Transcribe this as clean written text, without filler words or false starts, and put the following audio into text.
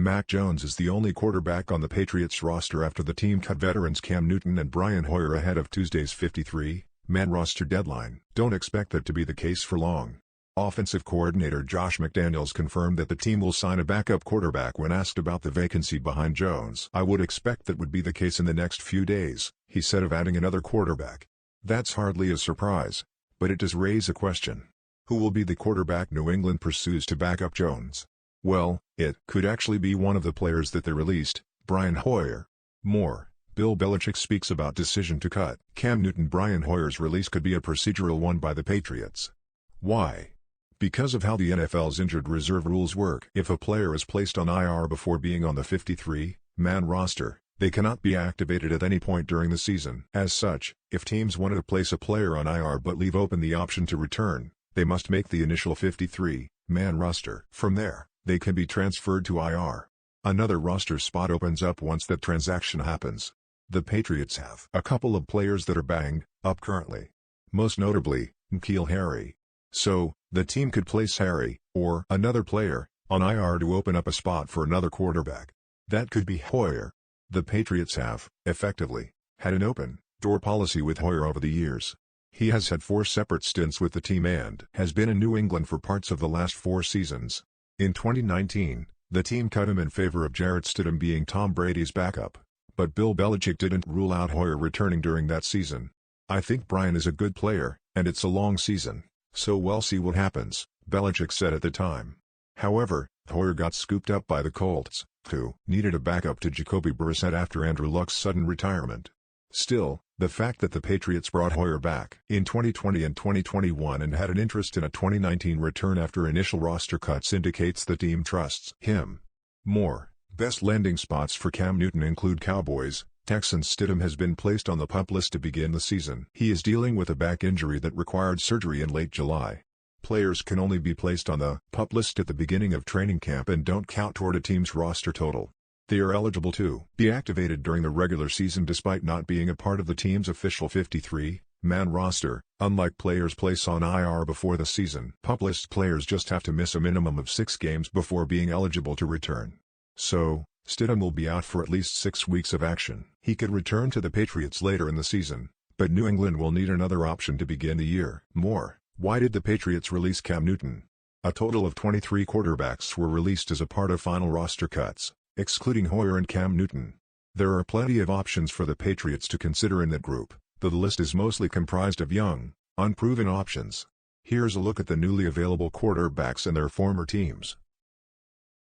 Mac Jones is the only quarterback on the Patriots roster after the team cut veterans Cam Newton and Brian Hoyer ahead of Tuesday's 53-man roster deadline. Don't expect that to be the case for long. Offensive coordinator Josh McDaniels confirmed that the team will sign a backup quarterback when asked about the vacancy behind Jones. "I would expect that would be the case in the next few days," he said of adding another quarterback. "That's hardly a surprise, but it does raise a question. Who will be the quarterback New England pursues to back up Jones? Well, it could actually be one of the players that they released, Brian Hoyer." More, Bill Belichick speaks about decision to cut Cam Newton. Brian Hoyer's release could be a procedural one by the Patriots. Why? Because of how the NFL's injured reserve rules work. If a player is placed on IR before being on the 53-man roster, they cannot be activated at any point during the season. As such, if teams wanted to place a player on IR but leave open the option to return, they must make the initial 53-man roster. From there, they can be transferred to IR. Another roster spot opens up once that transaction happens. The Patriots have a couple of players that are banged up currently. Most notably, N'Keal Harry. So, the team could place Harry, or another player, on IR to open up a spot for another quarterback. That could be Hoyer. The Patriots have, effectively, had an open-door policy with Hoyer over the years. He has had 4 separate stints with the team and has been in New England for parts of the last 4 seasons. In 2019, the team cut him in favor of Jarrett Stidham being Tom Brady's backup, but Bill Belichick didn't rule out Hoyer returning during that season. "I think Brian is a good player, and it's a long season, so we'll see what happens," Belichick said at the time. However, Hoyer got scooped up by the Colts, who needed a backup to Jacoby Brissett after Andrew Luck's sudden retirement. Still, the fact that the Patriots brought Hoyer back in 2020 and 2021 and had an interest in a 2019 return after initial roster cuts indicates the team trusts him. More, best landing spots for Cam Newton include Cowboys. Texans. Stidham has been placed on the PUP list to begin the season. He is dealing with a back injury that required surgery in late July. Players can only be placed on the PUP list at the beginning of training camp and don't count toward a team's roster total. They are eligible to be activated during the regular season despite not being a part of the team's official 53-man roster, unlike players placed on IR before the season. PUP list players just have to miss a minimum of 6 games before being eligible to return. So, Stidham will be out for at least 6 weeks of action. He could return to the Patriots later in the season, but New England will need another option to begin the year. More, why did the Patriots release Cam Newton? A total of 23 quarterbacks were released as a part of final roster cuts, excluding Hoyer and Cam Newton. There are plenty of options for the Patriots to consider in that group, though the list is mostly comprised of young, unproven options. Here's a look at the newly available quarterbacks and their former teams.